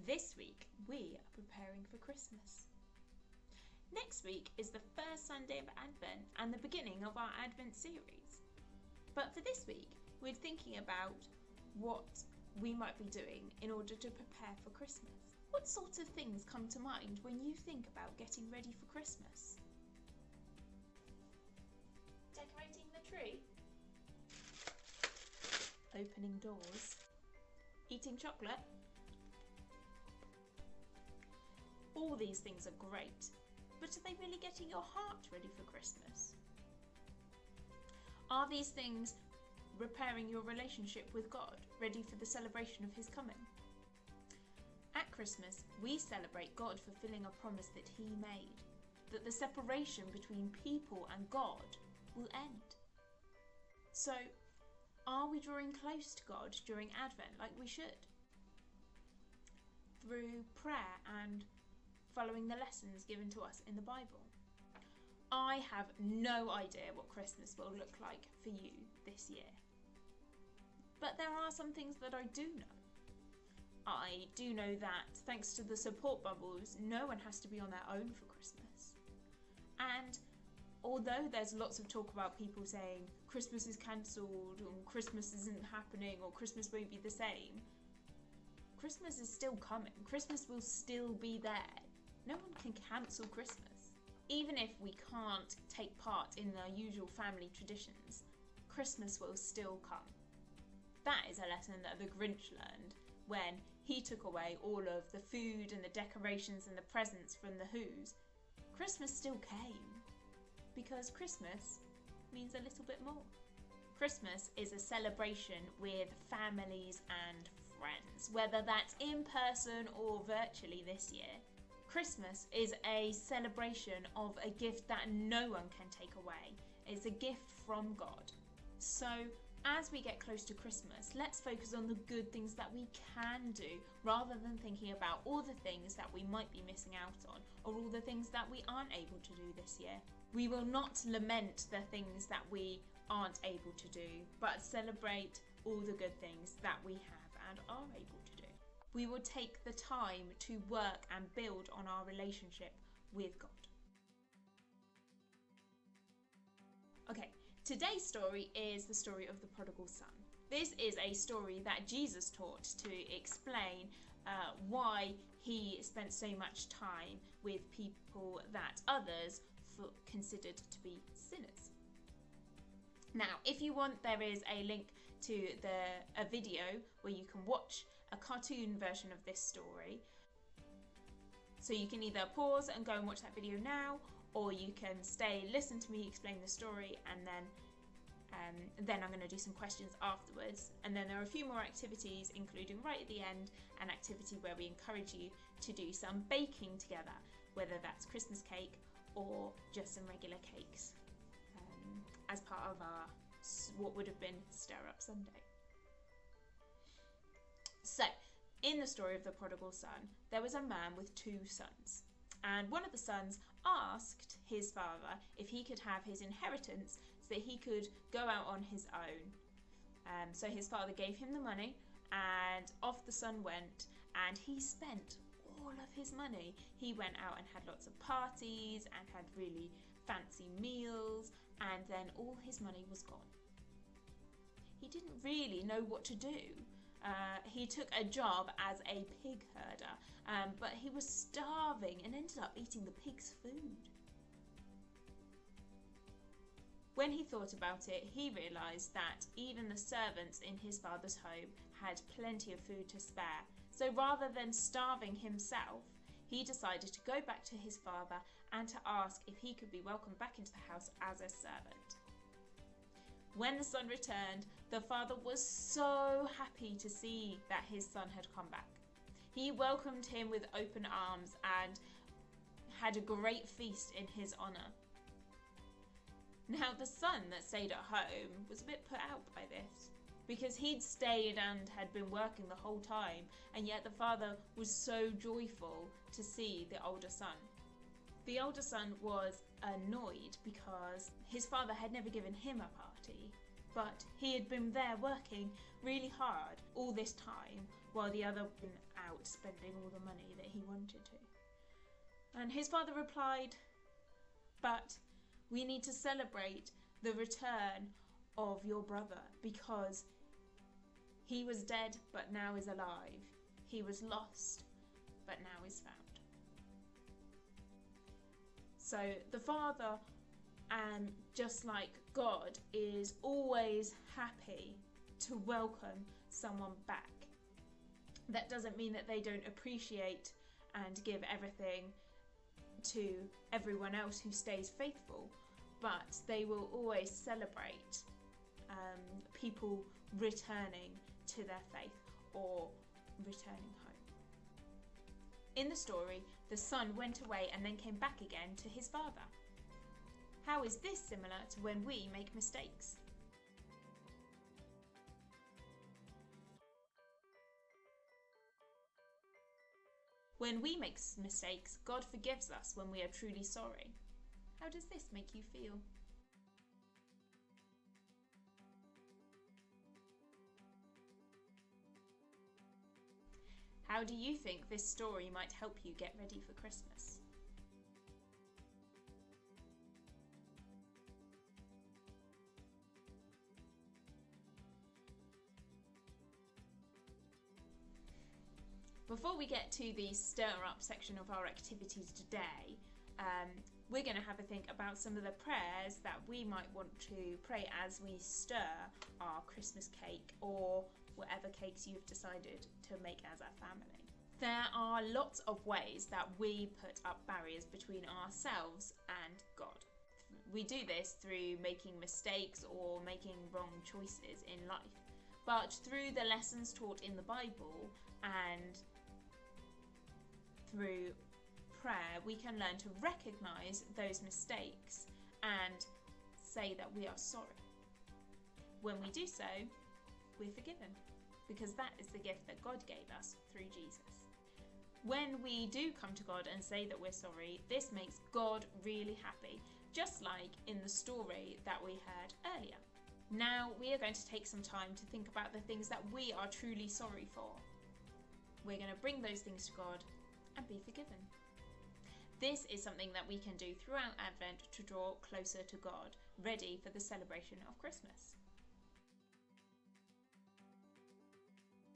This week, we are preparing for Christmas. Next week is the first Sunday of Advent and the beginning of our Advent series. But for this week, we're thinking about what we might be doing in order to prepare for Christmas. What sorts of things come to mind when you think about getting ready for Christmas? Decorating the tree, opening doors, eating chocolate. All these things are great, but are they really getting your heart ready for Christmas? Are these things repairing your relationship with God, ready for the celebration of His coming? At Christmas, we celebrate God fulfilling a promise that He made, that the separation between people and God will end. So, are we drawing close to God during Advent like we should? Through prayer and following the lessons given to us in the Bible. I have no idea what Christmas will look like for you this year. But there are some things that I do know. I do know that thanks to the support bubbles, no one has to be on their own for Christmas. And although there's lots of talk about people saying Christmas is cancelled or Christmas isn't happening or Christmas won't be the same, Christmas is still coming. Christmas will still be there. No one can cancel Christmas. Even if we can't take part in the usual family traditions, Christmas will still come. That is a lesson that the Grinch learned when he took away all of the food and the decorations and the presents from the Who's. Christmas still came, because Christmas means a little bit more. Christmas is a celebration with families and friends, whether that's in person or virtually this year. Christmas is a celebration of a gift that no one can take away. It's a gift from God. So, as we get close to Christmas, let's focus on the good things that we can do rather than thinking about all the things that we might be missing out on or all the things that we aren't able to do this year. We will not lament the things that we aren't able to do, but celebrate all the good things that we have and are able to do. We will take the time to work and build on our relationship with God. Okay, today's story is the story of the prodigal son. This is a story that Jesus taught to explain why he spent so much time with people that others considered to be sinners. Now, if you want, there is a link to a video where you can watch a cartoon version of this story. So you can either pause and go and watch that video now, or you can stay, listen to me explain the story, and then I'm going to do some questions afterwards. And then there are a few more activities, including right at the end, an activity where we encourage you to do some baking together, whether that's Christmas cake or just some regular cakes, as part of our what would have been Stir Up Sunday. So, in the story of the prodigal son, there was a man with two sons. And one of the sons asked his father if he could have his inheritance so that he could go out on his own. So his father gave him the money, and off the son went, and he spent all of his money. He went out and had lots of parties and had really fancy meals, and then all his money was gone. He didn't really know what to do. He took a job as a pig herder, but he was starving and ended up eating the pig's food. When he thought about it, he realised that even the servants in his father's home had plenty of food to spare. So rather than starving himself, he decided to go back to his father and to ask if he could be welcomed back into the house as a servant. When the son returned, the father was so happy to see that his son had come back. He welcomed him with open arms and had a great feast in his honour. Now, the son that stayed at home was a bit put out by this, because he'd stayed and had been working the whole time, and yet the father was so joyful to see the older son. The older son was annoyed because his father had never given him a party, but he had been there working really hard all this time while the other went out spending all the money that he wanted to. And his father replied, "But we need to celebrate the return of your brother, because he was dead but now is alive. He was lost but now is found." So the father, just like God, is always happy to welcome someone back. That doesn't mean that they don't appreciate and give everything to everyone else who stays faithful, but they will always celebrate people returning to their faith or returning home. In the story, the son went away and then came back again to his father. How is this similar to when we make mistakes? When we make mistakes, God forgives us when we are truly sorry. How does this make you feel? How do you think this story might help you get ready for Christmas? Before we get to the stir up section of our activities today, we're going to have a think about some of the prayers that we might want to pray as we stir our Christmas cake or whatever cakes you've decided to make as a family. There are lots of ways that we put up barriers between ourselves and God. We do this through making mistakes or making wrong choices in life. But through the lessons taught in the Bible and through prayer, we can learn to recognise those mistakes and say that we are sorry. When we do so, we're forgiven, because that is the gift that God gave us through Jesus. When we do come to God and say that we're sorry, this makes God really happy, just like in the story that we heard earlier. Now we are going to take some time to think about the things that we are truly sorry for. We're going to bring those things to God and be forgiven. This is something that we can do throughout Advent to draw closer to God, ready for the celebration of Christmas.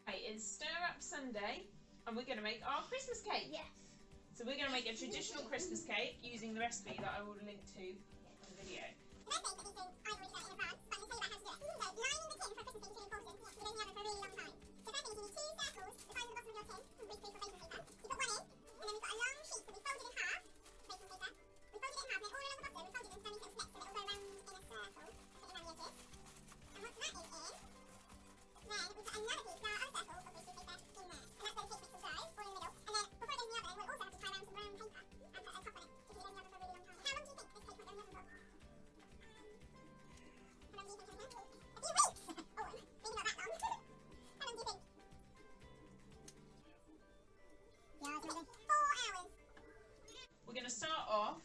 It's Stir Up Sunday, and we're going to make our Christmas cake. Yes. So we're going to make a traditional Christmas cake using the recipe that I will link to in the video. The best way for these things, I've already done it in advance, but I'm going to tell you about how to do it. So lining the tin for a Christmas cake is really important. You don't have it for a really long time. So first thing is you need two circles the size of the bottom of your tin, with proof of baking paper. You put one in, and then we've got a long sheet that we folded in half, baking paper. We folded it in half, and then all along the bottom we folded it in so many steps so that it will go around in a circle, putting around the edges. And once that is in, then we've got another piece, our other circle of baking paper in there. And that's where the cake mix will go, all in the middle. And then before it goes in the oven, we'll also have to tie around some brown paper and put a top on it to keep it in the oven for a really long time. How long do you think this cake might go in the oven for? How long do you think it'll go? A few weeks! Oh, maybe not that long. How long do you think? Yeah, it's maybe 4 hours. We're going to start off.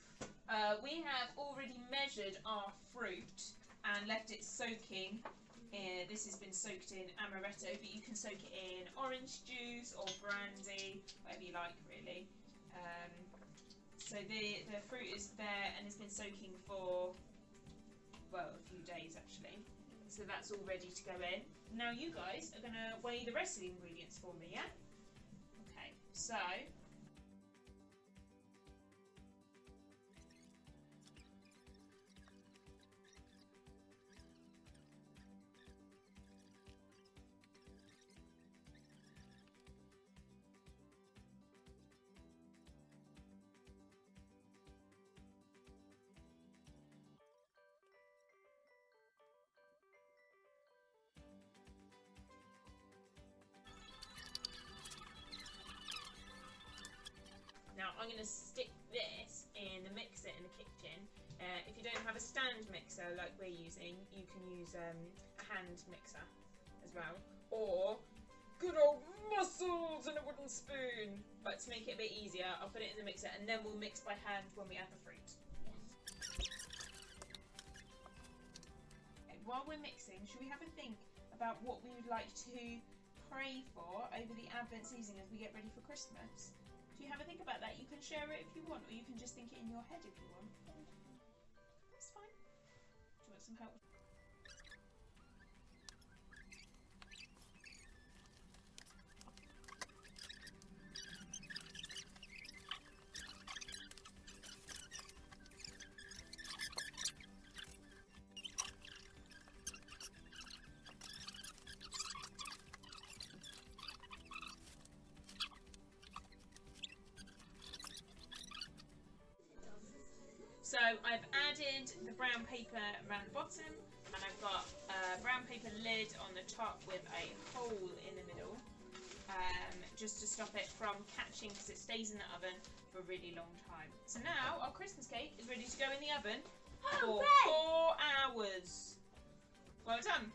We have already measured our fruit and left it soaking. This has been soaked in amaretto, but you can soak it in orange juice or brandy, whatever you like, really. So the fruit is there and it's been soaking for, well, a few days actually. So that's all ready to go in. Now you guys are going to weigh the rest of the ingredients for me, yeah? Okay, so now I'm going to stick this in the mixer in the kitchen. If you don't have a stand mixer like we're using, you can use a hand mixer as well. Or good old muscles and a wooden spoon. But to make it a bit easier, I'll put it in the mixer and then we'll mix by hand when we add the fruit. Okay, while we're mixing, should we have a think about what we would like to pray for over the Advent season as we get ready for Christmas? Do you have a think about that? You can share it if you want, or you can just think it in your head if you want. That's fine. Do you want some help? So I've added the brown paper around the bottom, and I've got a brown paper lid on the top with a hole in the middle, just to stop it from catching, because it stays in the oven for a really long time. So now our Christmas cake is ready to go in the oven for 4 hours. Well done.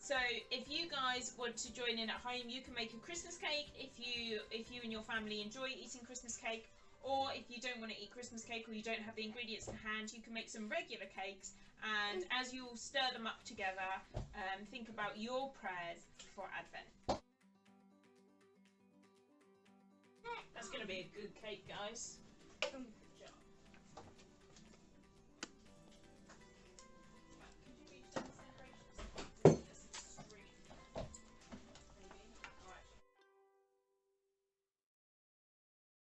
So if you guys want to join in at home, you can make a Christmas cake if you and your family enjoy eating Christmas cake. Or if you don't want to eat Christmas cake, or you don't have the ingredients to hand, you can make some regular cakes, and as you all stir them up together, think about your prayers for Advent. That's going to be a good cake, guys.